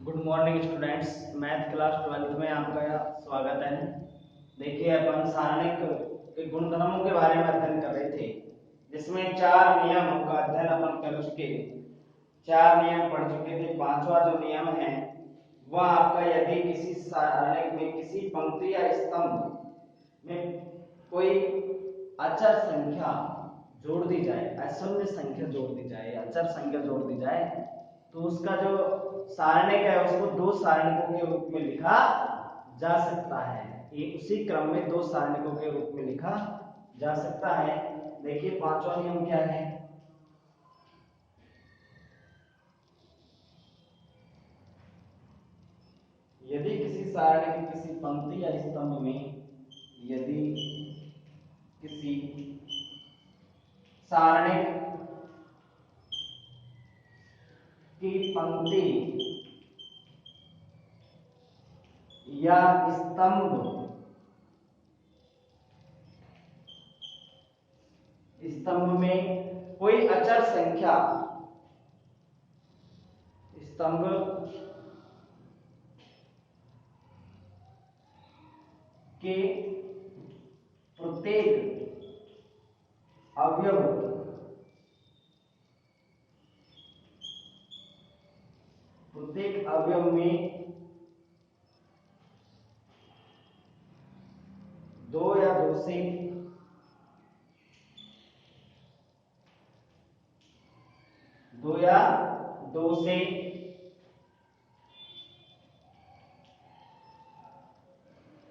Good morning students. Math class 12th में आपका स्वागत है। देखिए, अपन सारणिक के गुणधर्मों के बारे में अध्ययन कर रहे थे, जिसमें 4 नियमों का अध्ययन अपन कर चुके, 4 नियम पढ़ चुके थे। पांचवा जो नियम है वह आपका, यदि किसी सारणिक में किसी पंक्ति या स्तंभ में कोई अचर संख्या जोड़ दी जाए, अशून्य संख्या जोड़ दी जाए, अचर संख्या जोड़ दी जाए, तो उसका जो सारणिक है उसको 2 सारणिकों के रूप में लिखा जा सकता है। ये उसी क्रम में 2 सारणिकों के रूप में लिखा जा सकता है। देखिए, पांचवा नियम क्या है? यदि किसी सारणिक किसी पंक्ति या स्तंभ में, यदि किसी सारणिक की पंक्ति या स्तंभ में कोई अचर संख्या, स्तंभ के प्रत्येक अवयव में 2 या 2 से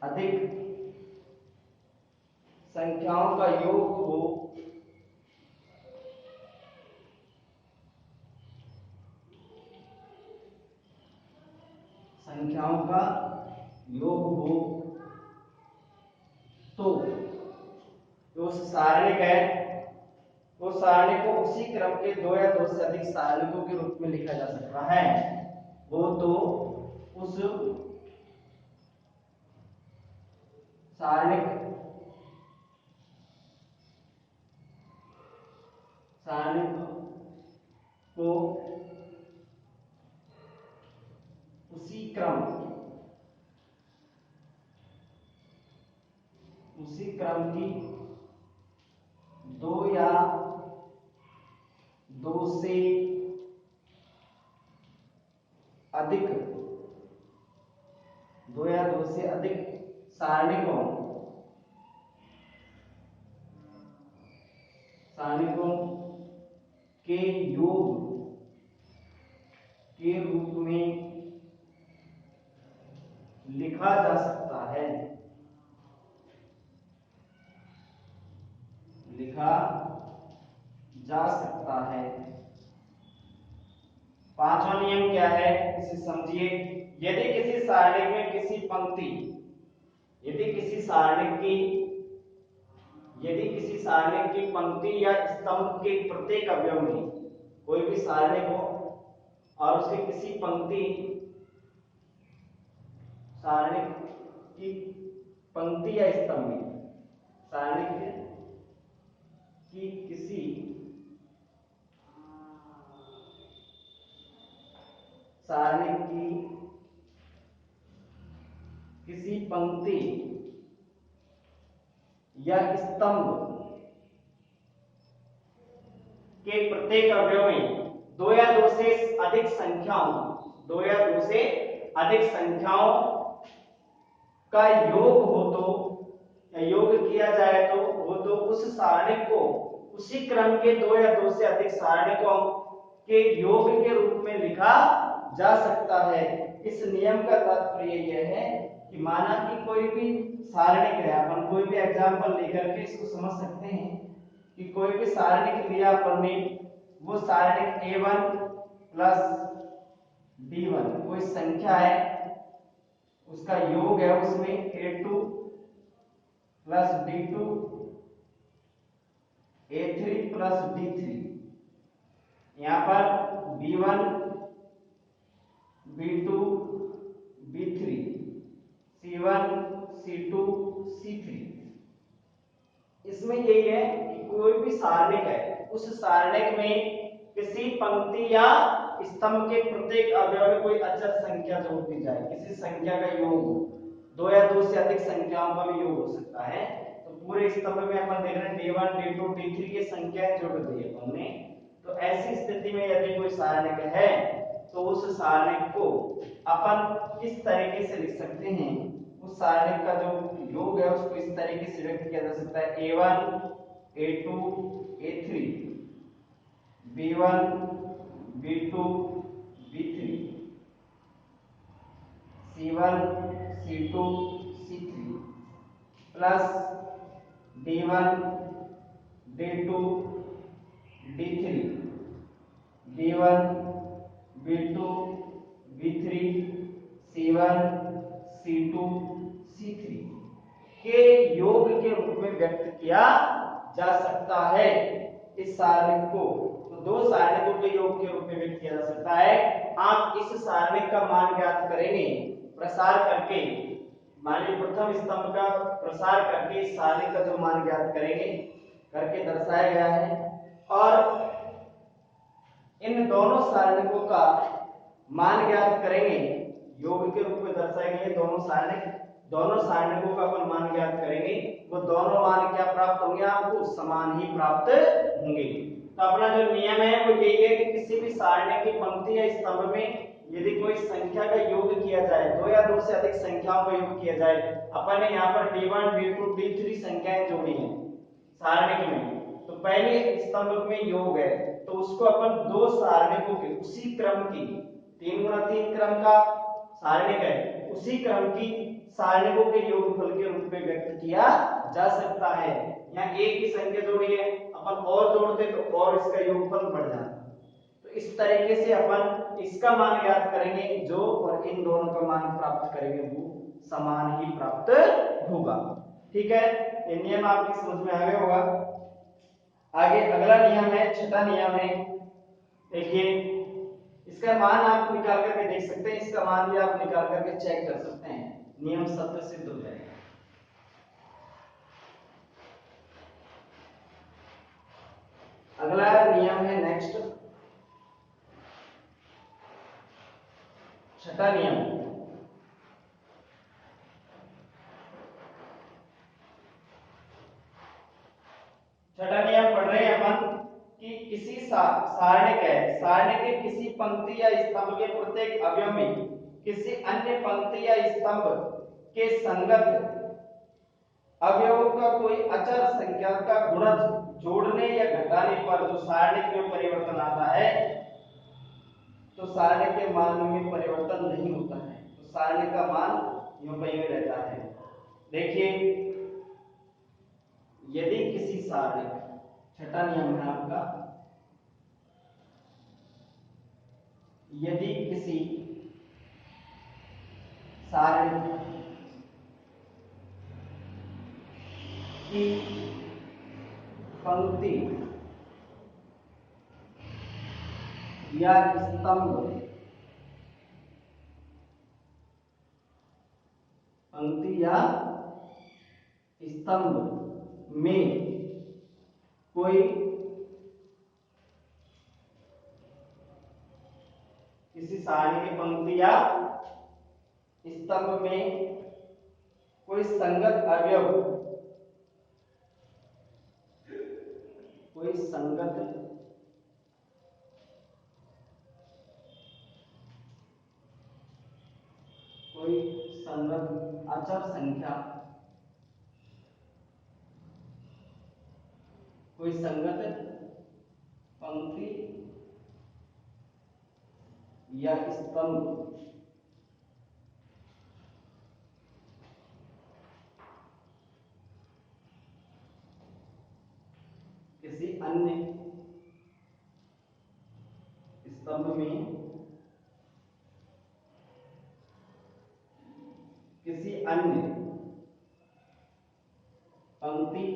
अधिक संख्याओं का योग हो, तो जो उस सारणिक है वो सारणिक को उसी क्रम के 2 या 2 से अधिक सारणिकों के रूप में लिखा जा सकता है। वो तो उस सारणिक को उसी क्रम की 2 या 2 से अधिक सारणिकों के योग के रूप में लिखा जा सकता है, पांचवा नियम क्या है इसे समझिए। यदि किसी सारणिक में किसी पंक्ति, यदि किसी सारणिक की पंक्ति या स्तंभ के प्रत्येक अवयव में, कोई भी सारणिक हो और उसके किसी सारणिक की पंक्ति या स्तंभ में, सारणिक की किसी पंक्ति या स्तंभ के प्रत्येक अवयव में 2 या 2 से अधिक संख्याओं का योग हो, तो योग किया जाए तो वो तो उस सारणिक को उसी क्रम के 2 या 2 से अधिक सारणिकों के योग के रूप में लिखा जा सकता है। इस नियम का तात्पर्य यह है कि माना कि कोई भी सारणिक है, अपन कोई भी एग्जांपल लेकर के इसको समझ सकते हैं कि कोई भी सारणिक लिया अपन ने, वो सारणिक a1 प्लस d1 कोई संख्या है, उसका योग है उसमें a2 plus d2 a3 plus d3। यहां पर b1 b2 b3 c1 c2 c3। इसमें यही है कि कोई भी सारणिक है, उस सारणिक में किसी पंक्ति या स्तंभ के प्रत्येक अवयव में कोई अचर संख्या जोड़ दी जाए, किसी संख्या का योग, दो या दो से अधिक संख्याओं का भी योग हो सकता है। तो पूरे स्तंभ में अपन देख रहे हैं d1 d2 d3 की संख्याएं जोड़ दी है हमने। तो ऐसी स्थिति में यदि कोई सारणिक है तो उस सारणिक को अपन इस तरीके से लिख सकते हैं, उस सारणिक का जो योग है उसको इस तरीके से व्यक्त किया जा सकता है a1 a2 a3 b1 b2 b3 c1 c2 c3 plus d1 d2 d3 b1 b2 b3 c1 c2 c3 के योग के रूप में व्यक्त किया जा सकता है इस सारणिक को। तो दो सारणिकों के योग के रूप में व्यक्त किया जा सकता है। आप इस सारणिक का मान ज्ञात करेंगे प्रसार करके, मान लीजिए प्रथम स्तंभ का प्रसार करके इस सारणिक का जो मान ज्ञात करेंगे करके दर्शाया गया है। और इन दोनों सारणिकों का मान ज्ञात करेंगे, योग के रूप में दर्शाए गए दोनों सारणिकों का अपन मान ज्ञात करेंगे, वो दोनों मान क्या प्राप्त होंगे, आपको समान ही प्राप्त होंगे। तो अपना जो नियम है वो यही है कि किसी भी सारणी की पंक्ति या स्तंभ में यदि कोई संख्या का योग किया जाए, दो या दो से अधिक संख्याओं का योग किया जाए, अपन ने यहाँ पर d1 d2 d3 संख्याएं जोड़ी हैं सारणिक में, तो पहले स्तंभ में योग है तो उसको अपन दो सारणिकों के उसी क्रम की 3 गुणा 3 क्रम का सारणिक है, उसी क्रम की सारणिकों के योगफल के रूप में व्यक्त किया जा सकता है। यहाँ एक की संख्या जोड़ी है, अपन और जोड़ते तो और इसका योगफल बढ़ जाता। तो इस तरीके से अपन इसका मान ज्ञात करेंगे जो और इन दोनों का मान प्राप्त करेंगे वो समान ही प्राप्त होगा। ठीक है, ये नियम आपकी समझ में आ गया होगा। आगे अगला नियम है, छठा नियम है। देखिए इसका मान आप निकाल करके देख सकते हैं, इसका मान भी आप निकाल करके चेक कर सकते हैं, नियम सत्य सिद्ध हो जाएगा। अगला नियम है नेक्स्ट, छठा नियम। छठा नियम पढ़ रहे हैं अपन कि किसी सारणिक है, सारणिक के किसी पंक्ति या स्तंभ के प्रत्येक अवयव में किसी अन्य पंक्ति या स्तंभ के संगत अवयवों का कोई अचर संख्या का गुणज जोड़ने या घटाने पर जो सारणिक में परिवर्तन आता है, तो सारणिक के मान में परिवर्तन नहीं होता है, तो सारणिक का मान यूं का यूं रहता है। देखिए यदि किसी सारणिक, छठा नियम है आपका, यदि किसी सारणिक की पंक्ति या स्तंभ, पंक्ति या स्तंभ में कोई किसी सारणी की पंक्ति या स्तंभ में कोई संगत अवयव, कोई संगत अचर संख्या, कोई संगत पंक्ति या स्तंभ किसी अन्य स्तंभ में किसी अन्य पंक्ति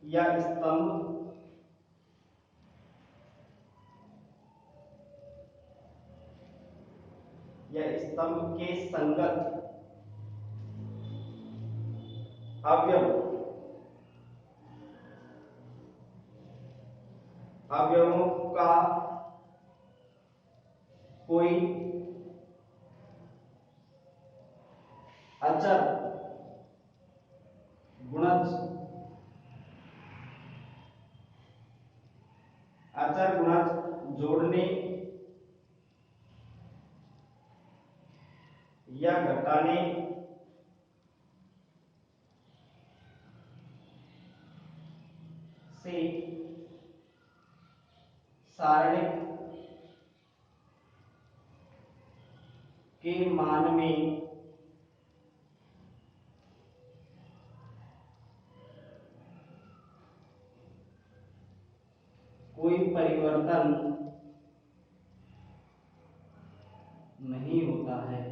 या स्तंभ के संगत अवयव अवयवों का कोई अचर गुणज जोड़ने या घटाने से सारणिक के मान में कोई परिवर्तन नहीं होता है।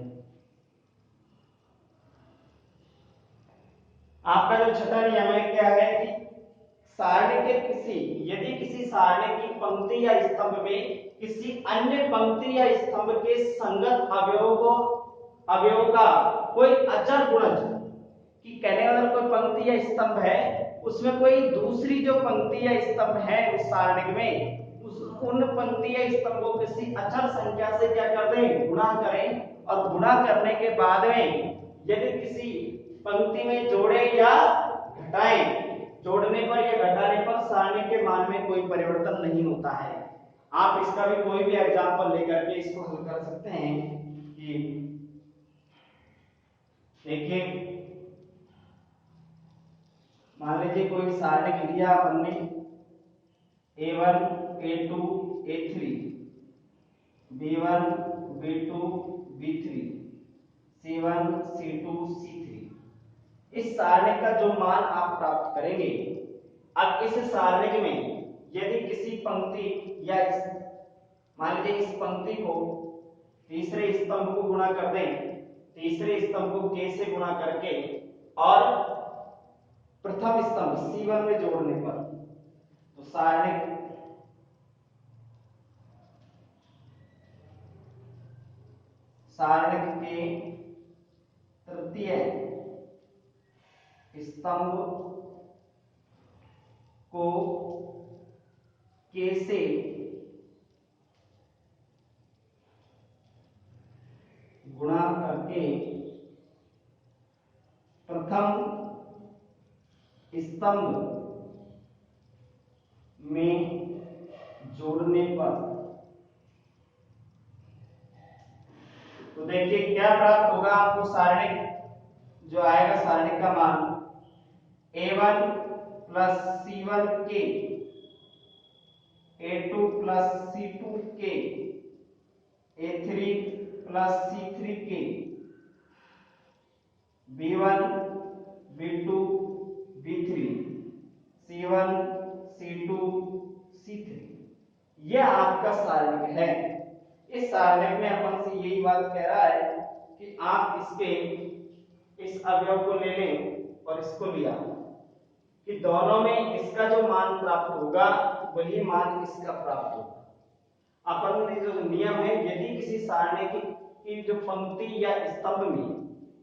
आपका जो छठा नियम है क्या है कि सारणी के यदि किसी सारणी की पंक्ति या स्तंभ में किसी अन्य पंक्ति या स्तंभ के संगत अवयवों का कोई अचर गुणज, कि कहने वाला कोई पंक्ति या स्तंभ है उसमें कोई दूसरी जो पंक्ति या स्तंभ है उस सारणी में उन पंक्ति या स्तंभ को किसी अचर संख्या से क्या कर दें, गुणा करें, और गुणा करने के बाद में यदि किसी पंक्ति में जोड़े या घटाएं, जोड़ने पर या घटाने पर सारणी के मान में कोई परिवर्तन नहीं होता है। आप इसका भी कोई भी एग्जांपल लेकर के इसको हल कर सकते हैं कि देखिए मान लीजिए कोई सारणी लिया हमने A1 A2 A3 B1 B2 B3 C1 C2 C3, इस सारणी का जो मान आप प्राप्त करेंगे, अब इस सारणी में यदि किसी पंक्ति या मान लीजिए इस पंक्ति को तीसरे स्तंभ को गुणा कर दें, तीसरे स्तंभ को k से गुणा करके और प्रथम स्तंभ C1 में जोड़ने पर, तो सारणी के तृतीय स्तंभ को k से गुणा करके प्रथम स्तंभ में जोड़ने पर, तो देखिए क्या प्राप्त होगा आपको, सारणी जो आएगा सारणी का मान A1 प्लस C1 के A2 प्लस C2 के A3 प्लस C3 के B1 B2 B3 C1 C2 C3, यह आपका सारणिक है। इस सारणिक में अपन से यही बात कह रहा है कि आप इसके इस अवयव को ले लें और इसको लिया, कि दोनों में इसका जो मान प्राप्त होगा वही मान इसका प्राप्त होगा। अपन ने जो नियम है, यदि किसी सारणी की जो पंक्ति या स्तंभ में,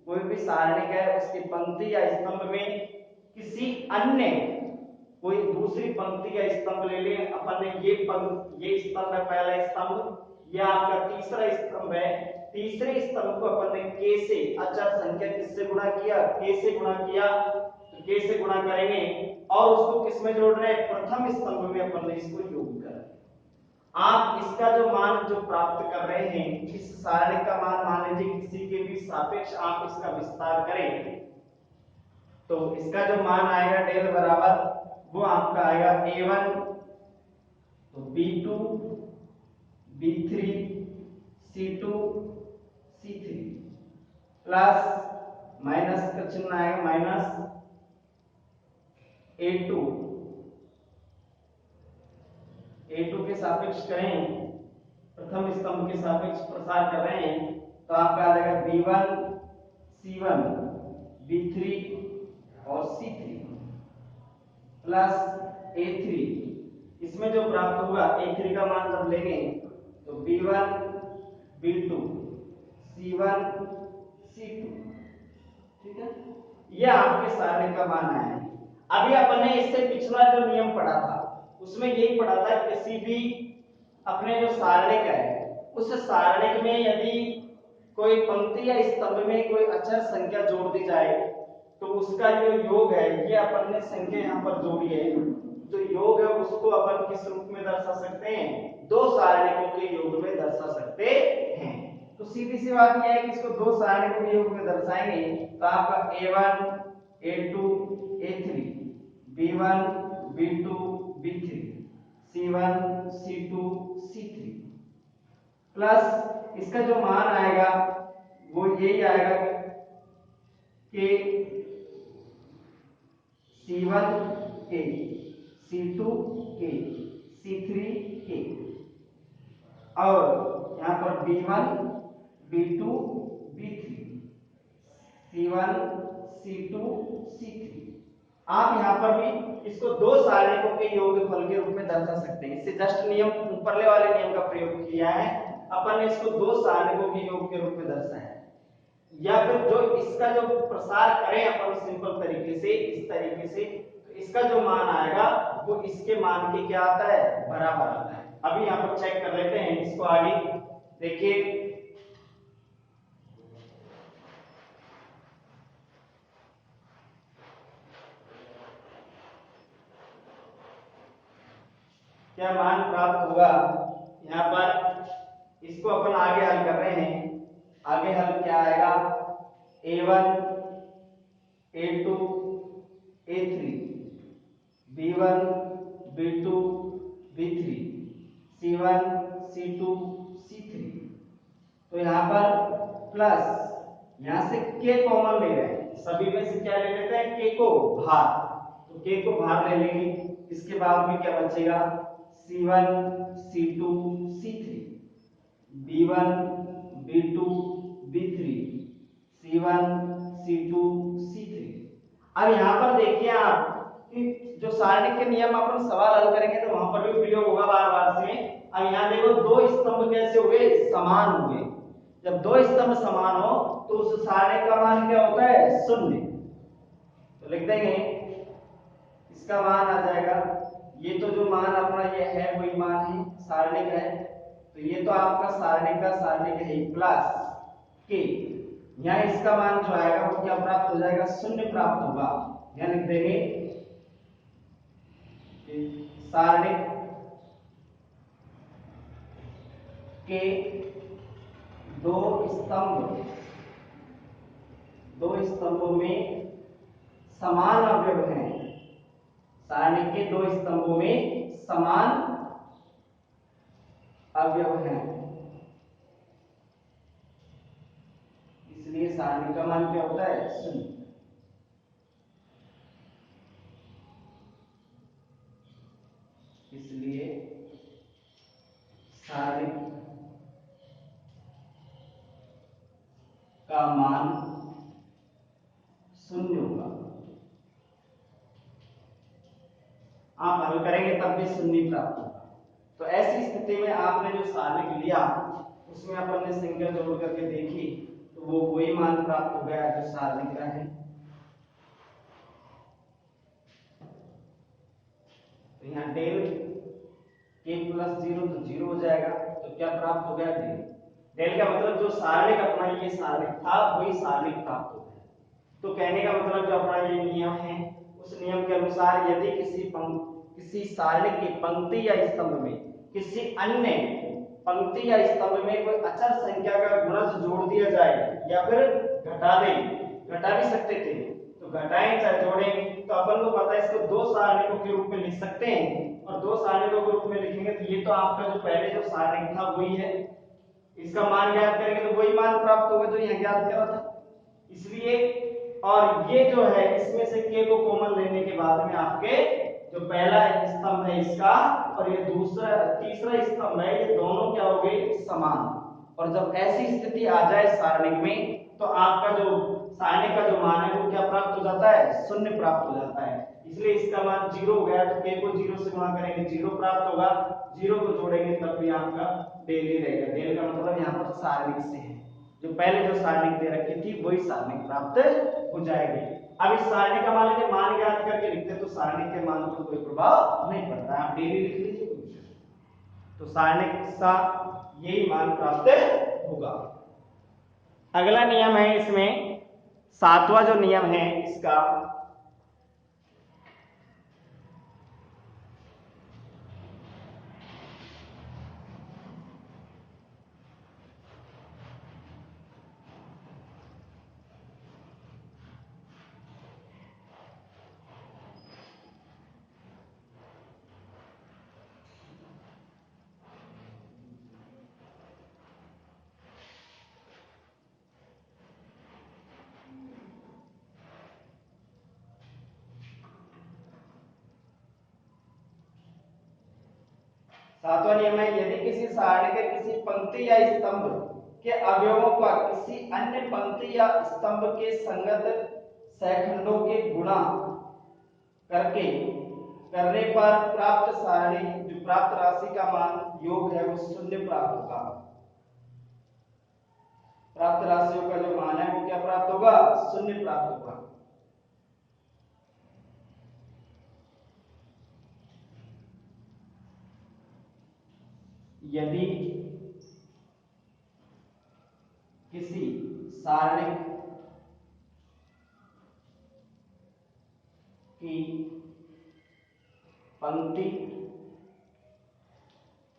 कोई भी सारणी है उसकी पंक्ति या स्तंभ में किसी अन्य कोई दूसरी पंक्ति या स्तंभ ले लें, अपन ने ये स्तंभ है पहला स्तंभ, यह आपका तीसरा स्तंभ है, तीसरे स्तंभ को अपन ने k से अचर संख्या किससे गुणा किया, k से गुणा किया, तो k से गुणा करेंगे और उसको किस में जोड़ रहे हैं, प्रथम स्तंभ में अपन ने इसको योग कर। आप इसका जो मान जो प्राप्त कर रहे हैं, इस सारणी का मान लीजिए किसी के भी सापेक्ष आप इसका विस्तार करें, तो इसका जो मान आएगा डेल बराबर वो आपका आएगा A1 तो B2 B3 C2 C3 plus minus का चिन्ह आएगा माइनस A2 के सापेक्ष करें, प्रथम स्तंभ के सापेक्ष प्रसार कर रहे हैं, तो आपका आ जाएगा B1 C1 B3 और C3 प्लस A3, इसमें जो प्राप्त होगा A3 का मान जब लेंगे तो B1 B2 C1 C2, ठीक है, यह आपके सारणी का मान आया है। अभी अपन ने इससे पिछला जो नियम पढ़ा था उसमें यही पढ़ा था किसी भी अपने जो सारणिक है उस सारणिक में यदि कोई पंक्ति या स्तंभ में कोई अचर संख्या जोड़ दी जाए तो उसका जो योग है, ये अपन ने संख्या यहाँ पर जोड़ी है, जो योग है उसको अपन किस रूप में दर्शा सकते हैं? दो सारणिकों के योग में दर्शा सकते हैं। तो सीधी सी बात यह है कि इसको दो सारणिकों के योग में दर्शाएंगे तो आपका a1 a2 a3 b1 b2 b3 c1 c2 c3 plus इसका जो मान आएगा वो यही आएगा कि c1 के c2 के c3 के और यहाँ पर b1 b2 b3 c1 c2 c3। आप यहाँ पर भी इसको दो सारणिकों के योगफल के रूप में दर्शा सकते हैं। इससे जस्ट नियम ऊपरले वाले नियम का प्रयोग किया है, अपन ने इसको दो सारणिकों के योग के रूप में दर्शाया है। या फिर जो इसका जो प्रसार करें अपन सिंपल तरीके से, इस तरीके से, तो इसका जो मान आएगा वो इसके मान के क्या आता है? बराबर आता है। अभी यहाँ पर चेक कर लेते हैं इसको आगे। देखिए क्या मान प्राप्त होगा यहाँ पर। इसको अपन आगे हल कर रहे हैं। आगे हल क्या आएगा? a1 a2 a3 b1 b2 b3 c1 c2 c3। तो यहाँ पर प्लस यहाँ से k कॉमन ले रहे हैं, सभी में से क्या ले लेते हैं? k को भार, तो k को भार ले लेंगे। इसके बाद में क्या बचेगा? c1 c2 c3 b1 b2 b3 c1 c2 c3। अब यहाँ पर देखिए आप कि जो सारणिक के नियम अपन सवाल हल करेंगे तो वहां पर भी प्रयोग होगा बार बार से। अब यहाँ देखो दो स्तंभ कैसे हुए? समान हुए। जब दो स्तंभ समान हो तो उस सारणिक का मान क्या होता है? शून्य। तो लिख देंगे इसका मान आ जाएगा, ये तो जो मान अपना ये है वही मान है, सारणिक है, तो ये तो आपका सारणिक है प्लस के। यहाँ इसका मान जो आएगा वो क्या प्राप्त हो जाएगा? शून्य प्राप्त होगा। यहाँ लिख देंगे सारणिक के दो स्तंभों में समान अवयव हैं। सारणिक के दो स्तंभों में समान अवयव हैं, इसलिए सारणी का मान क्या होता है? शून्य। इसलिए सारणी का मान शून्य होगा। आप हल करेंगे तब भी शून्य प्राप्त होगा। तो ऐसी स्थिति में आपने जो सारणिक लिया उसमें अपन ने संख्या जोड़ करके देखी तो वो वही मान प्राप्त हो गया जो सारणिक का है। तो यहाँ डेल k प्लस 0 तो 0 हो जाएगा, तो क्या प्राप्त हो गया? डेल। डेल का मतलब जो सारणिक अपना ये सारणिक था वही सारणिक प्राप्त हो गया। तो कहने का मतलब जो अपना ये नियम है उस नियम के अनुसार यदि किसी सारणिक की पंक्ति या स्तंभ में किसी अन्य पंक्ति या स्तंभ में कोई अचर संख्या का गुणज जोड़ दिया जाए या फिर घटा भी सकते थे, तो घटाएं चाहे जोड़ें तो अपन को पता है इसको दो सारणिकों के रूप में लिख सकते हैं। और दो सारणिकों के रूप में लिखेंगे तो ये तो आपका जो पहले जो सारणिक था वही है, इसका मान ज्ञात करेंगे तो वही मान प्राप्त होगा जो यहाँ ज्ञात करा था। इसलिए और ये जो है इसमें से k को कॉमन लेने के बाद में आपके जो पहला स्तंभ है इसका और ये तीसरा स्तंभ है, ये दोनों क्या हो गए? समान। और जब ऐसी स्थिति आ जाए सारणिक में तो आपका जो सारणिक का जो मान है वो क्या प्राप्त हो जाता है? शून्य प्राप्त हो जाता है। इसलिए इसका मान 0 हो गया, तो k को 0 से गुणा करेंगे 0 प्राप्त होगा, 0 को जोड़ेंगे तब भी आपका डेल ही रहेगा। डेल का मतलब यहाँ पर सारणिक से है, जो पहले जो सारणिक दे रखी थी वही सारणिक प्राप्त हो जाएगी। अब इस सारणी का मान लीजिए मान ज्ञात करके लिखते तो सारणी के मान पर कोई प्रभाव नहीं पड़ता, आप डेली लिख लीजिए कोई विषय, तो सारणी सा यही मान प्राप्त होगा। अगला नियम है इसमें, सातवां जो नियम है इसका, सातवां नियम है, यदि किसी सारणी के किसी पंक्ति या स्तंभ के अवयवों का किसी अन्य पंक्ति या स्तंभ के संगत सहखंडों के गुणा करने पर प्राप्त सारणी जो प्राप्त राशि का मान योग है वो शून्य प्राप्त होगा। प्राप्त राशियों का जो मान है वो क्या प्राप्त होगा, शून्य प्राप्त होगा। यदि किसी सारणिक की पंक्ति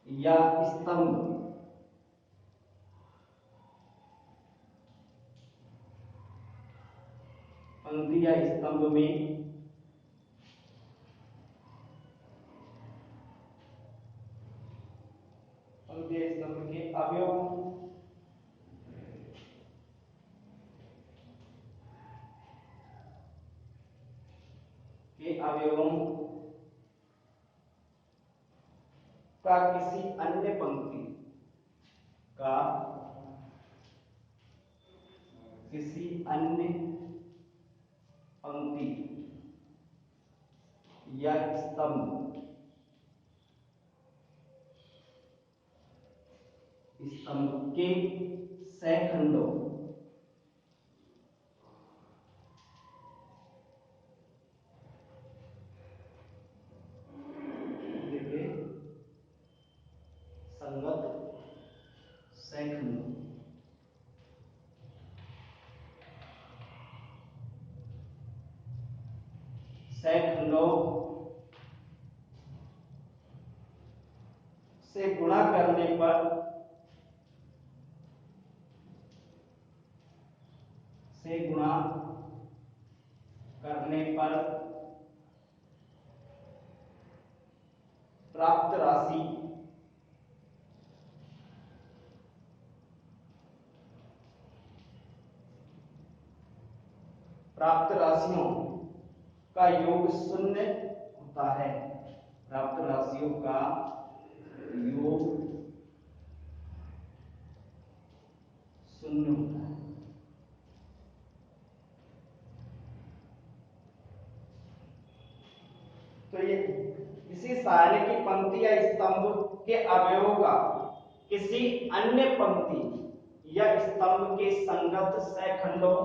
या स्तंभ में स्तंभ के अवयवों का किसी अन्य पंक्ति या स्तंभ के सहखंडों संगत सहखंडों से गुणा करने पर प्राप्त राशियों का योग शून्य होता है। प्राप्त राशियों का योग शून्य होता है। तो ये किसी सारणी की पंक्ति या स्तंभ के अवयवों का किसी अन्य पंक्ति या स्तंभ के संगत सहखंडों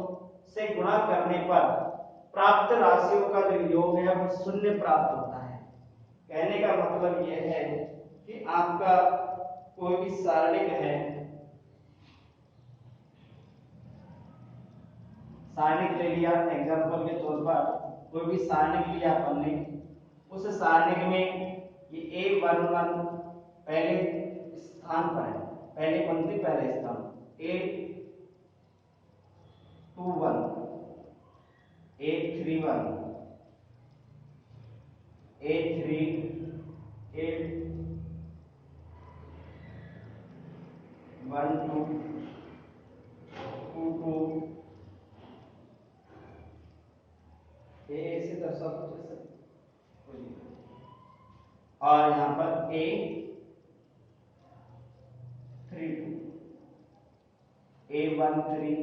से गुणा करने पर प्राप्त राशियों का जो योग है वो शून्य प्राप्त होता है। कहने का मतलब यह है कि आपका कोई भी सारणिक है, सारणिक ले लिया एग्जांपल के तौर पर, कोई भी सारणिक लिया अपन ने, उस सारणिक में ये A11 पहले स्थान पर है, पहले पंक्ति पहले स्थान, A21 A31 A3 A12 22 ऐसे दर्शा कुछ ऐसे, और यहाँ पर A32 A13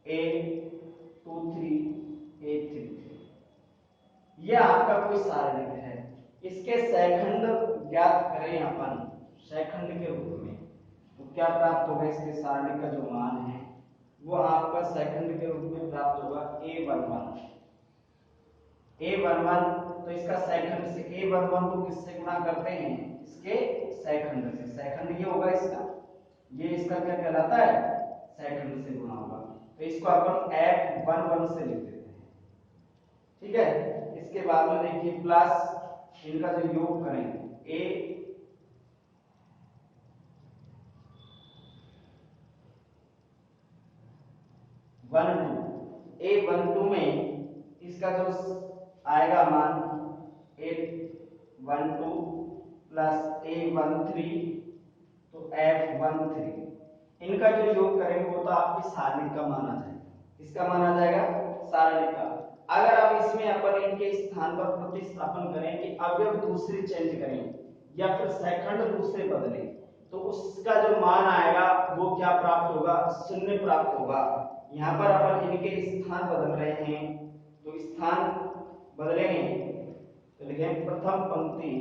A23 A33, यह आपका कोई सारणिक है। इसके सहखंड ज्ञात करें अपन सहखंड के रूप में, तो क्या प्राप्त होगा, इसके सारणिक का जो मान है वो आपका सेकंड के रूप में प्राप्त होगा A11। A11 तो इसका सेकंड से A11 को किससे गुणा करते हैं, इसके सेकंड से। सेकंड ये होगा इसका, ये इसका क्या कहलाता है, सेकंड से गुणा होगा। तो इसको अपन F11 से लिख देते हैं। ठीक है, इसके बाद में देखिए प्लस इनका जो योग करेंगे A12 में इसका जो आएगा मान A12 प्लस A13 तो F13। इनका जो योग करेंगे वो तो आपके सारणिक का मान आ जाएगा। इसका मान आ जाएगा सारणिक का। अगर अब इसमें अपन इनके स्थान पर प्रतिस्थापन करें कि अवयव दूसरे चेंज करें या फिर सेकंड दूसरे बदलें, तो उसका जो मान आएगा वो क्या प्राप्त होगा, शून्य प्राप्त होगा। यहाँ पर अपन इनके स्थान बदल रहे हैं, तो स्थान बदलेंगे तो लिखें प्रथम पंक्ति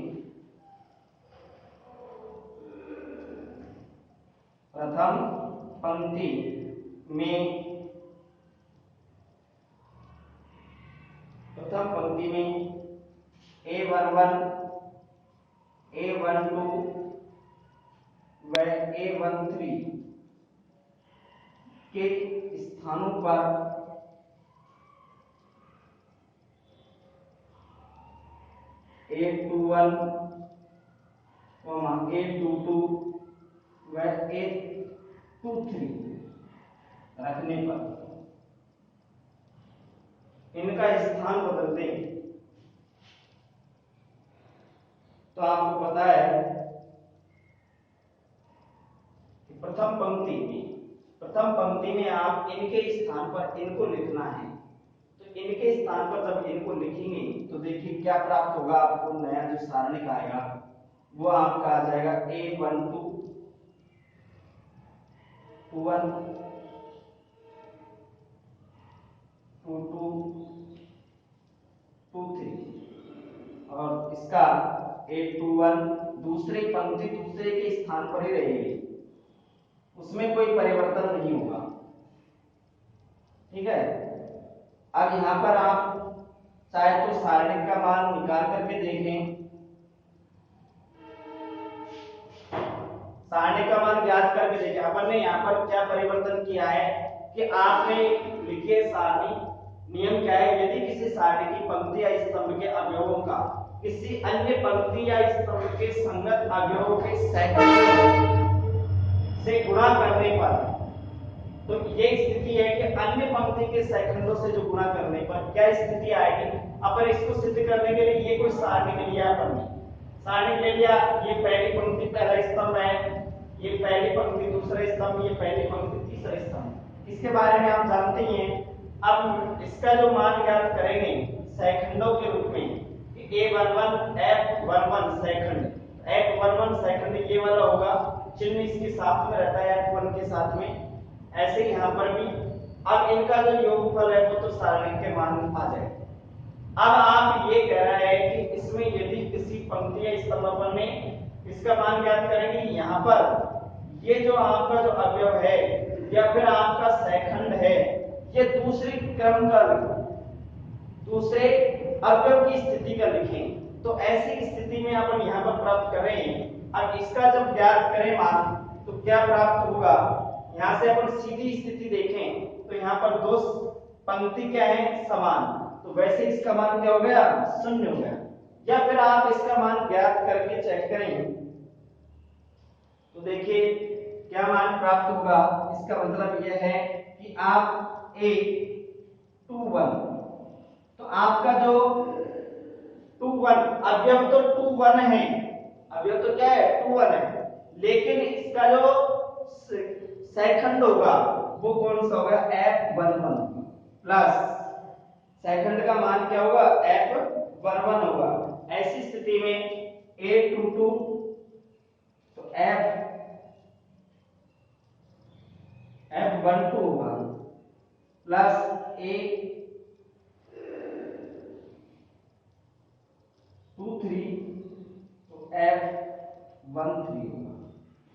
में A11 A12 व A13 के स्थानों पर A21 A22 व A23 रखने पर इनका स्थान बदल दें तो आपको पता है कि प्रथम पंक्ति में आप इनके स्थान पर इनको लिखना है। तो इनके स्थान पर जब इनको लिखेंगे तो देखिए क्या प्राप्त होगा, आपको नया जो सारणिक आएगा वो आपका आ जाएगा A12 21 22 23 और इसका A21 दूसरे पंक्ति दूसरे के स्थान पर ही रहेगी, उसमें कोई परिवर्तन नहीं होगा। ठीक है, अब यहां पर आप चाहे तो सारणिक का मान निकाल करके देखें, सारणिक का मान ज्ञात करके देखें। अपन ने यहाँ पर क्या परिवर्तन किया है कि आपने लिखे सारणी नियम क्या है, यदि किसी सारणी की पंक्ति या स्तंभ के अवयवों का किसी अन्य पंक्ति या स्तंभ के संगत अवयवों के सेकंड से गुणा करने पर, तो ये स्थिति है कि अन्य पंक्ति के सेकंडों से जो गुणा करने पर क्या स्थिति आएगी। अपन इसको सिद्ध करने के लिए ये कोई सारणी लिया अपन ने, सारणी ले लिया, ये पहली पंक्ति पहला स्तंभ है, ये पहली पंक्ति दूसरा स्तंभ, ये पहली पंक्ति तीसरा स्तंभ। इसके बारे में आप जानते ही हैं। अब इसका जो मान ज्ञात करेंगे सेकंडों के रूप में कि A11 F11 second, F11 second ये वाला होगा, चिन्ह इसके साथ में रहता है F1 के साथ में। ऐसे ही यहाँ पर भी अब इनका जो योगफल है वो तो सारणिक के मान आ जाए। अब आप ये कह रहे हैं कि इसमें यदि किसी पंक्ति या स्तंभ में इसका मान ज्ञात करेंगे, यहाँ पर ये जो आपका जो अवयव है या फिर आपका सेकंड है ये दूसरी क्रम का दूसरे अवयव की स्थिति का लिखें। तो ऐसी स्थिति में अपन यहाँ पर प्राप्त कर रहे हैं। अब इसका जब ज्ञात करें मान तो क्या प्राप्त होगा, यहाँ से अपन सीधी स्थिति देखें तो यहाँ पर दो पंक्ति क्या है समान, तो वैसे इसका मान क्या हो गया, शून्य हो गया। या फिर आप इसका मान ज्ञात करके चेक करें तो देखिए क्या मान प्राप्त होगा। इसका मतलब यह है कि आप A21 तो आपका जो 21 अवयव तो 21 है, अवयव तो क्या है 21 है, लेकिन इसका जो सेकंड होगा वो कौन सा होगा F11 प्लस सेकंड का मान क्या होगा F11 होगा। ऐसी स्थिति में A22 तो F12 होगा प्लस A23 तो F13 होगा।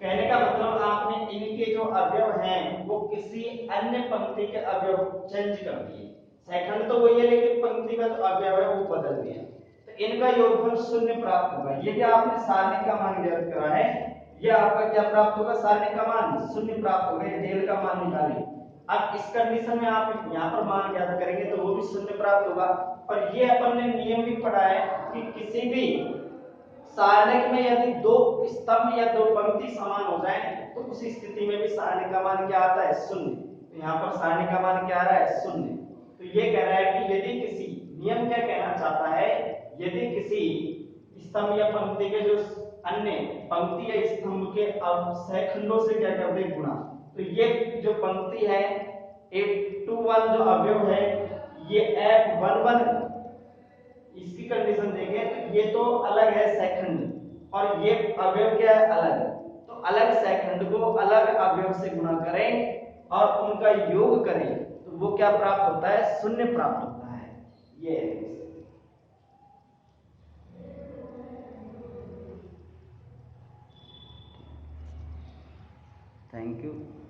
कहने का मतलब आपने इनके जो अवयव हैं वो किसी अन्य पंक्ति के अवयव चेंज कर दिए। सेकंड तो वही है लेकिन पंक्ति का जो अवयव है वो बदल दिया, तो इनका योगफल शून्य प्राप्त होगा। ये भी आपने सारणी का मान ज्ञात करा है, ये आपका क्या प्राप्त होगा, सारणी का मान शून्य प्राप्त होगा। डेल का मान निकालें। अब इस कंडीशन में आप यहाँ पर मान ज्ञात करेंगे तो वो भी शून्य प्राप्त होगा। और ये अपन ने नियम भी पढ़ा है कि किसी भी सारणिक में यदि दो स्तंभ या दो पंक्ति समान हो जाए तो उस स्थिति में भी सारणी का मान क्या आता है, शून्य। तो यहाँ पर सारणी का मान क्या आ रहा है, शून्य। तो ये कह रहा है कि यदि किसी, नियम क्या कहना चाहता है, यदि किसी स्तंभ या पंक्ति के जो अन्य पंक्ति या स्तंभ के सहखंडों से क्या कर दे, गुणा, तो ये जो पंक्ति है F21 जो अवयव है ये F11, इसकी कंडीशन देखें तो ये तो अलग है सेकंड और ये अवयव क्या है, अलग। तो अलग सेकंड को अलग अवयव से गुणा करें और उनका योग करें तो वो क्या प्राप्त होता है, शून्य प्राप्त होता है। ये है। Thank you.